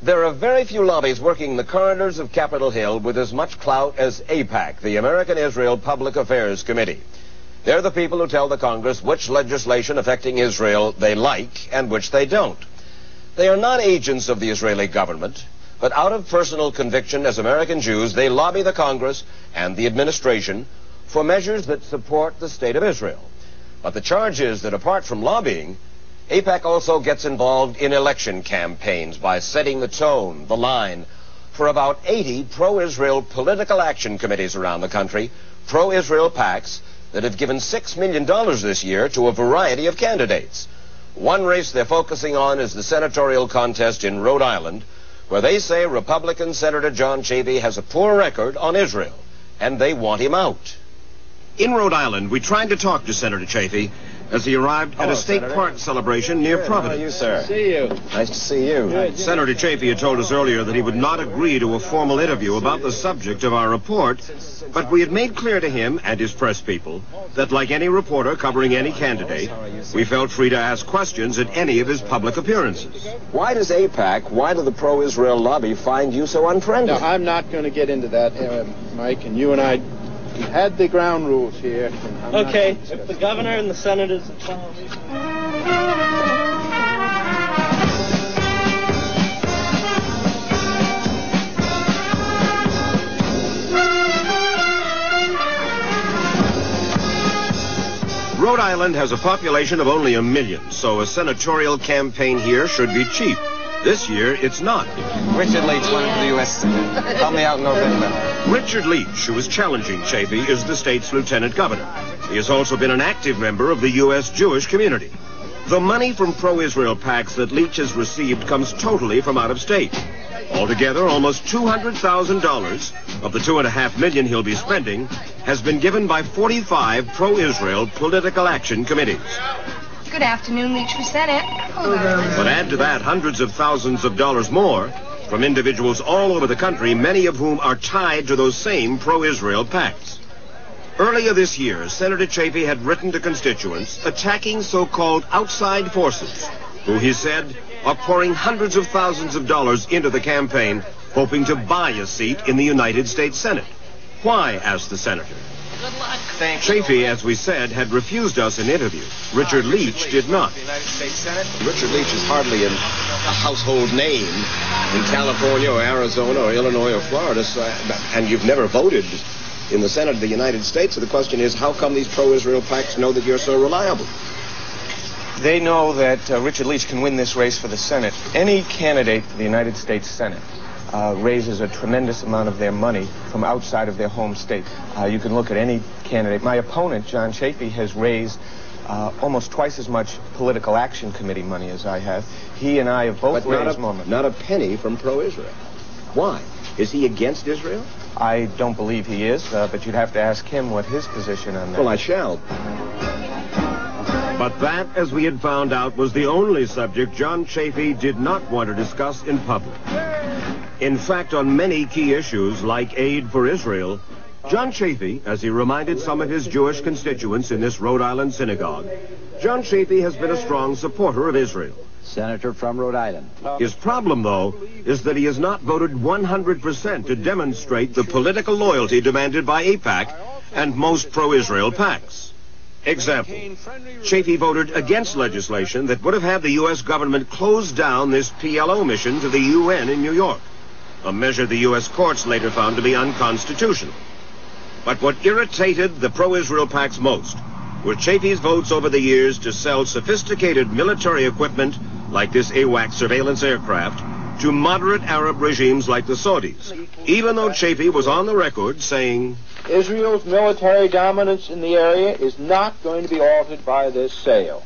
There are very few lobbies working the corridors of Capitol Hill with as much clout as AIPAC, the American Israel Public Affairs Committee. They're the people who tell the Congress which legislation affecting Israel they like and which they don't. They are not agents of the Israeli government, but out of personal conviction as American Jews, they lobby the Congress and the administration for measures that support the state of Israel. But the charge is that apart from lobbying, AIPAC also gets involved in election campaigns by setting the tone, the line, for about 80 pro-Israel political action committees around the country, pro-Israel PACs, that have given $6 million this year to a variety of candidates. One race they're focusing on is the senatorial contest in Rhode Island, where they say Republican Senator John Chafee has a poor record on Israel, and they want him out. In Rhode Island, we tried to talk to Senator Chafee as he arrived at a state park celebration near Providence. How are you, sir? See you. Nice to see you. Good. Senator Chafee had told us earlier that he would not agree to a formal interview about the subject of our report, but we had made clear to him and his press people that like any reporter covering any candidate, we felt free to ask questions at any of his public appearances. Why does AIPAC, why do the pro-Israel lobby find you so unfriendly? No, I'm not going to get into that, Mike, and you and I had the ground rules here. Okay, if the governor and the senators are telling me. Rhode Island has a population of only 1 million, so a senatorial campaign here should be cheap. This year, it's not. Richard Leach running for the U.S. Senate. Help me out in November. Richard Leach, who is challenging Chafee, is the state's lieutenant governor. He has also been an active member of the U.S. Jewish community. The money from pro-Israel PACs that Leach has received comes totally from out of state. Altogether, almost $200,000 of the $2.5 million he'll be spending has been given by 45 pro-Israel political action committees. Good afternoon, Leach for Senate. But add to that hundreds of thousands of dollars more from individuals all over the country, many of whom are tied to those same pro-Israel PACs. Earlier this year, Senator Chafee had written to constituents attacking so-called outside forces, who he said are pouring hundreds of thousands of dollars into the campaign, hoping to buy a seat in the United States Senate. Why, asked the senator. Good luck. Chafee, as we said, had refused us an interview. Richard Leach did not. The United States Senate. Richard Leach is hardly a household name in California or Arizona or Illinois or Florida, so, and you've never voted in the Senate of the United States. So the question is, how come these pro-Israel PACs know that you're so reliable? They know that Richard Leach can win this race for the Senate. Any candidate for the United States Senate raises a tremendous amount of their money from outside of their home state. You can look at any candidate. My opponent, John Chafee, has raised almost twice as much political action committee money as I have. He and I have both raised more money. Not a penny from pro-Israel. Why? Is he against Israel? I don't believe he is, but you'd have to ask him what his position on that Well, I is. shall. But that, as we had found out, was the only subject John Chafee did not want to discuss in public. In fact, on many key issues, like aid for Israel, John Chafee, as he reminded some of his Jewish constituents in this Rhode Island synagogue, John Chafee has been a strong supporter of Israel. Senator from Rhode Island. His problem, though, is that he has not voted 100% to demonstrate the political loyalty demanded by AIPAC and most pro-Israel PACs. Example, Chafee voted against legislation that would have had the U.S. government close down this PLO mission to the UN in New York, a measure the U.S. courts later found to be unconstitutional. But what irritated the pro-Israel PACs most were Chafee's votes over the years to sell sophisticated military equipment like this AWACS surveillance aircraft to moderate Arab regimes like the Saudis, even though Chafee was on the record saying, Israel's military dominance in the area is not going to be altered by this sale.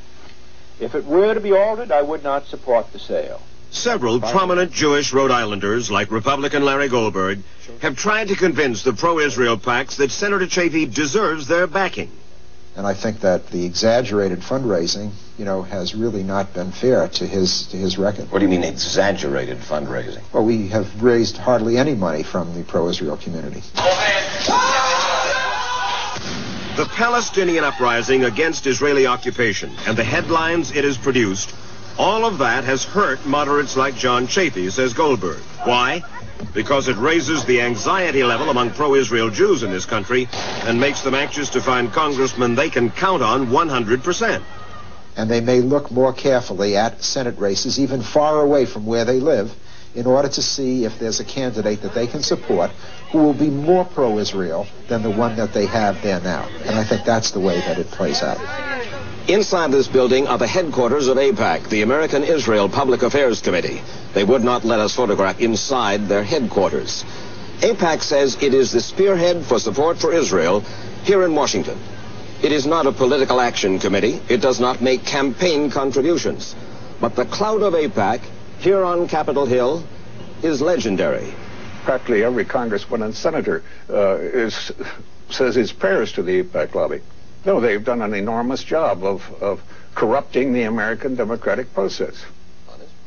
If it were to be altered, I would not support the sale. Several prominent Jewish Rhode Islanders, like Republican Larry Goldberg, have tried to convince the pro-Israel PACs that Senator Chafee deserves their backing. And I think that the exaggerated fundraising, has really not been fair to his record. What do you mean exaggerated fundraising? Well, we have raised hardly any money from the pro-Israel community. The Palestinian uprising against Israeli occupation and the headlines it has produced All of that has hurt moderates like John Chafee, says Goldberg. Why? Because it raises the anxiety level among pro-Israel Jews in this country and makes them anxious to find congressmen they can count on 100%. And they may look more carefully at Senate races, even far away from where they live, in order to see if there's a candidate that they can support who will be more pro-Israel than the one that they have there now. And I think that's the way that it plays out. Inside this building are the headquarters of AIPAC, the American Israel Public Affairs Committee. They would not let us photograph inside their headquarters. AIPAC says it is the spearhead for support for Israel here in Washington. It is not a political action committee. It does not make campaign contributions. But the clout of AIPAC here on Capitol Hill is legendary. Practically every congressman and senator says his prayers to the AIPAC lobby. No, they've done an enormous job of corrupting the American democratic process.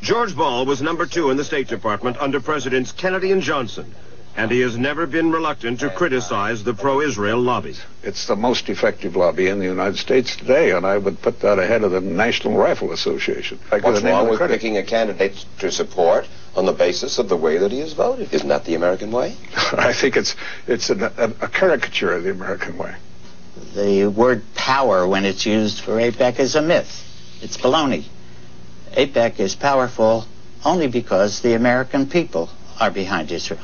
George Ball was number 2 in the State Department under Presidents Kennedy and Johnson, and he has never been reluctant to criticize the pro-Israel lobby. It's the most effective lobby in the United States today, and I would put that ahead of the National Rifle Association. What's wrong with picking a candidate to support on the basis of the way that he is voted? Isn't that the American way? I think it's a caricature of the American way. The word power, when it's used for AIPAC, is a myth. It's baloney. AIPAC is powerful only because the American people are behind Israel.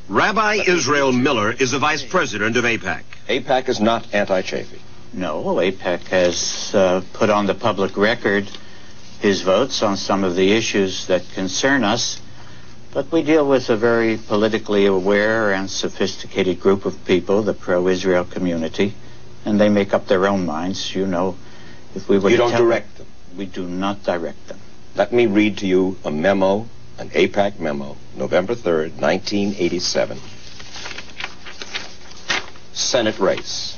Rabbi Israel Miller is the vice president of AIPAC. AIPAC is not anti-Chafee. No, AIPAC has put on the public record his votes on some of the issues that concern us, but we deal with a very politically aware and sophisticated group of people, the pro-Israel community, and they make up their own minds. You know, if we were You to don't direct them. We do not direct them. Let me read to you a memo, an AIPAC memo, November 3rd, 1987. Senate race.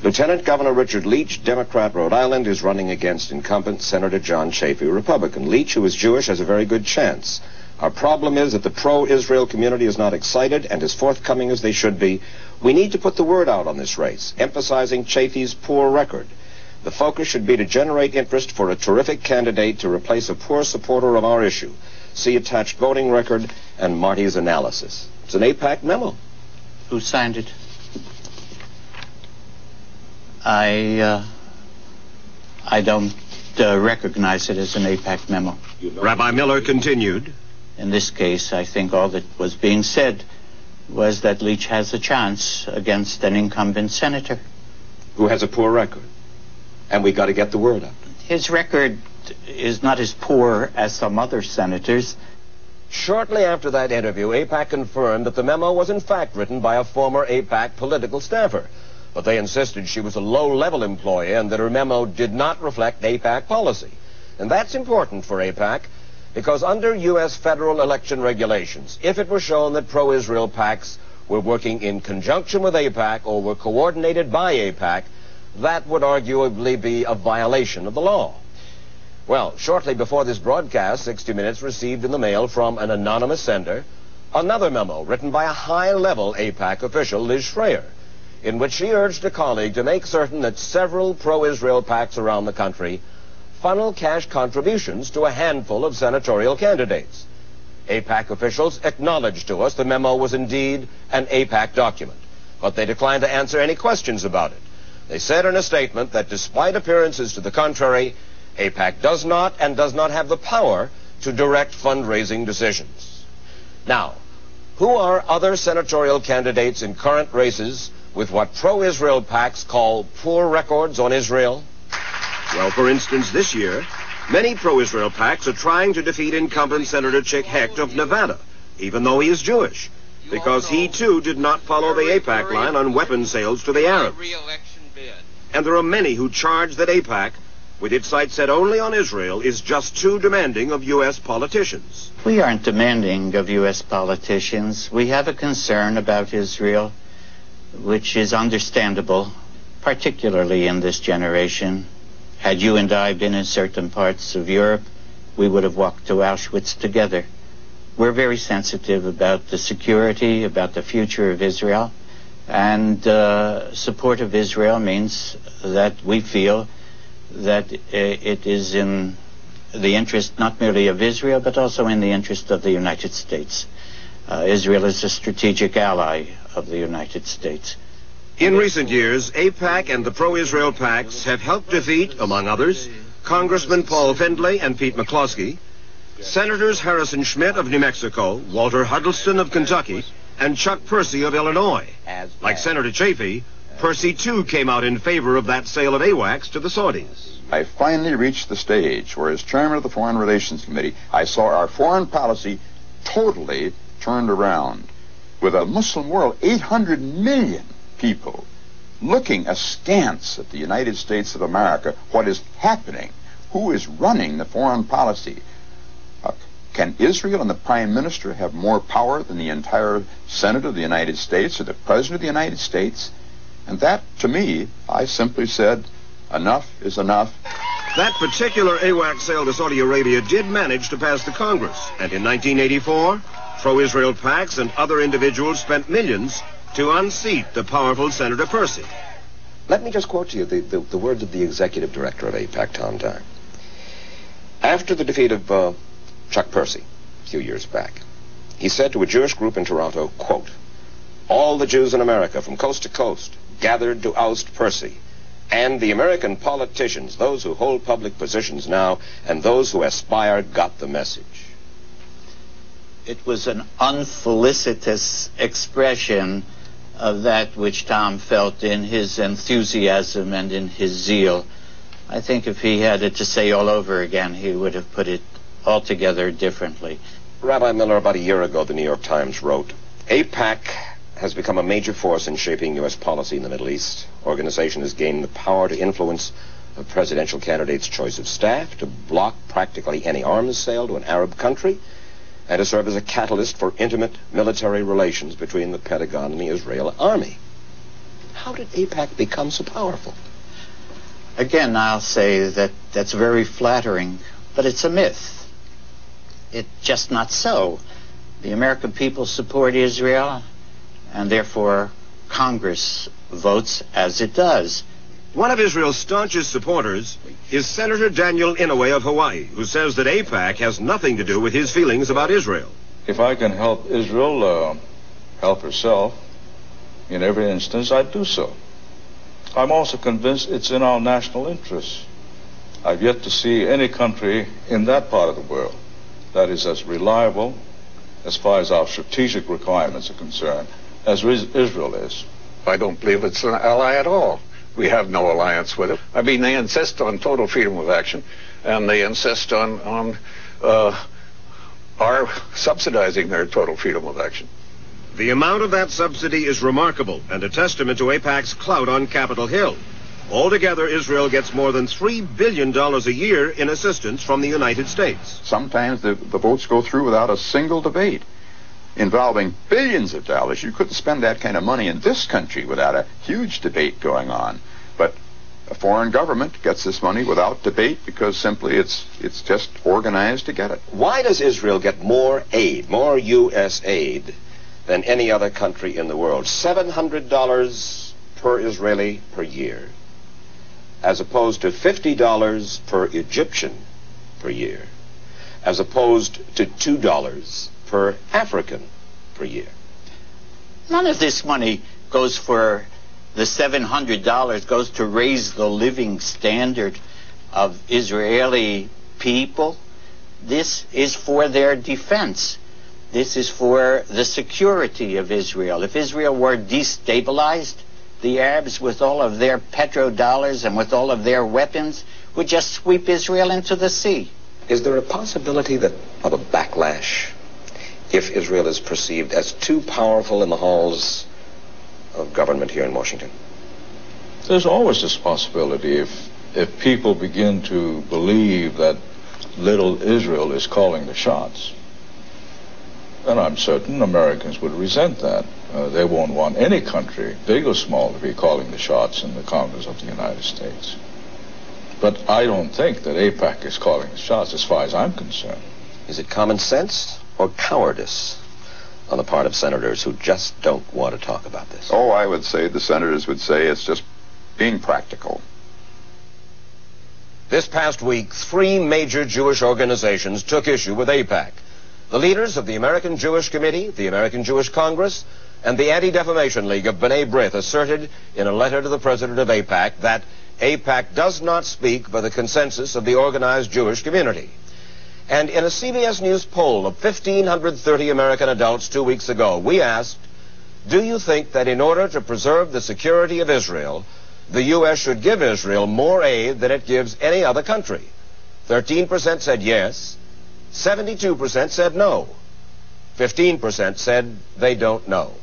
Lieutenant Governor Richard Leach, Democrat, Rhode Island, is running against incumbent Senator John Chafee, Republican. Leach, who is Jewish, has a very good chance. Our problem is that the pro-Israel community is not excited and as forthcoming as they should be. We need to put the word out on this race, emphasizing Chafee's poor record. The focus should be to generate interest for a terrific candidate to replace a poor supporter of our issue. See attached voting record and Marty's analysis. It's an AIPAC memo. Who signed it? I don't recognize it as an AIPAC memo. Rabbi Miller continued. In this case, I think all that was being said was that Leach has a chance against an incumbent senator. Who has a poor record. And we got to get the word out. His record is not as poor as some other senators. Shortly after that interview, AIPAC confirmed that the memo was in fact written by a former AIPAC political staffer. But they insisted she was a low-level employee and that her memo did not reflect AIPAC policy. And that's important for AIPAC because under U.S. federal election regulations, if it were shown that pro-Israel PACs were working in conjunction with AIPAC or were coordinated by AIPAC, that would arguably be a violation of the law. Well, shortly before this broadcast, 60 Minutes received in the mail from an anonymous sender another memo written by a high-level AIPAC official, Liz Schreier, in which she urged a colleague to make certain that several pro-Israel PACs around the country funnel cash contributions to a handful of senatorial candidates. AIPAC officials acknowledged to us the memo was indeed an AIPAC document, but they declined to answer any questions about it. They said in a statement that despite appearances to the contrary, AIPAC does not have the power to direct fundraising decisions. Now, who are other senatorial candidates in current races with what pro-Israel PACs call poor records on Israel? Well, for instance, this year, many pro-Israel PACs are trying to defeat incumbent Senator Chick Hecht of Nevada, even though he is Jewish, because he, too, did not follow the AIPAC line on weapons sales to the Arabs. And there are many who charge that AIPAC, with its sights set only on Israel, is just too demanding of U.S. politicians. We aren't demanding of U.S. politicians. We have a concern about Israel, which is understandable, particularly in this generation. Had you and I been in certain parts of Europe, we would have walked to Auschwitz together. We're very sensitive about the security, about the future of Israel, and support of Israel means that we feel that it is in the interest not merely of Israel, but also in the interest of the United States. Israel is a strategic ally of the United States. In recent years, AIPAC and the pro-Israel PACs have helped defeat, among others, Congressman Paul Findlay and Pete McCloskey, Senators Harrison Schmitt of New Mexico, Walter Huddleston of Kentucky, and Chuck Percy of Illinois. Like Senator Chafee, Percy too came out in favor of that sale of AWACS to the Saudis. I finally reached the stage where, as chairman of the Foreign Relations Committee, I saw our foreign policy totally turned around. With a Muslim world, 800 million people looking askance at the United States of America, what is happening, who is running the foreign policy. Can Israel and the Prime Minister have more power than the entire Senate of the United States or the President of the United States? And that, to me, I simply said, enough is enough. That particular AWACS sale to Saudi Arabia did manage to pass the Congress, and in 1984, pro-Israel PACs and other individuals spent millions to unseat the powerful Senator Percy. Let me just quote to you the words of the executive director of AIPAC, Tom Dyer. After the defeat of Chuck Percy a few years back, he said to a Jewish group in Toronto, quote, "All the Jews in America from coast to coast gathered to oust Percy, and the American politicians, those who hold public positions now and those who aspire, got the message." It was an unfelicitous expression of that which Tom felt in his enthusiasm and in his zeal. I think if he had it to say all over again, he would have put it altogether differently. Rabbi Miller, about a year ago, the New York Times wrote, AIPAC has become a major force in shaping U.S. policy in the Middle East. Organization has gained the power to influence a presidential candidate's choice of staff, to block practically any arms sale to an Arab country, and to serve as a catalyst for intimate military relations between the Pentagon and the Israeli army. How did AIPAC become so powerful? Again, I'll say that that's very flattering, but it's a myth. It's just not so. The American people support Israel, and therefore Congress votes as it does. One of Israel's staunchest supporters is Senator Daniel Inouye of Hawaii, who says that AIPAC has nothing to do with his feelings about Israel. If I can help Israel help herself in every instance, I'd do so. I'm also convinced it's in our national interest. I've yet to see any country in that part of the world that is as reliable, as far as our strategic requirements are concerned, as Israel is. I don't believe it's an ally at all. We have no alliance with it. I mean, they insist on total freedom of action, and they insist on our subsidizing their total freedom of action. The amount of that subsidy is remarkable and a testament to AIPAC's clout on Capitol Hill. Altogether, Israel gets more than $3 billion a year in assistance from the United States. Sometimes the votes go through without a single debate involving billions of dollars. You couldn't spend that kind of money in this country without a huge debate going on. But a foreign government gets this money without debate because simply it's just organized to get it. Why does Israel get more aid, more U.S. aid, than any other country in the world? $700 per Israeli per year, as opposed to $50 per Egyptian per year, as opposed to $2 per African per year. None of this money goes for the $700, goes to raise the living standard of Israeli people. This is for their defense. This is for the security of Israel. If Israel were destabilized, the Arabs, with all of their petrodollars and with all of their weapons, would just sweep Israel into the sea. Is there a possibility of a backlash if Israel is perceived as too powerful in the halls of government here in Washington? There's always this possibility if people begin to believe that little Israel is calling the shots. And I'm certain Americans would resent that. They won't want any country, big or small, to be calling the shots in the Congress of the United States. But I don't think that AIPAC is calling the shots as far as I'm concerned. Is it common sense or cowardice on the part of senators who just don't want to talk about this? Oh, I would say the senators would say it's just being practical. This past week, 3 major Jewish organizations took issue with AIPAC. The leaders of the American Jewish Committee, the American Jewish Congress, and the Anti-Defamation League of B'nai B'rith asserted in a letter to the president of AIPAC that AIPAC does not speak for the consensus of the organized Jewish community. And in a CBS News poll of 1,530 American adults 2 weeks ago, we asked, do you think that in order to preserve the security of Israel, the U.S. should give Israel more aid than it gives any other country? 13% said yes, 72% said no, 15% said they don't know.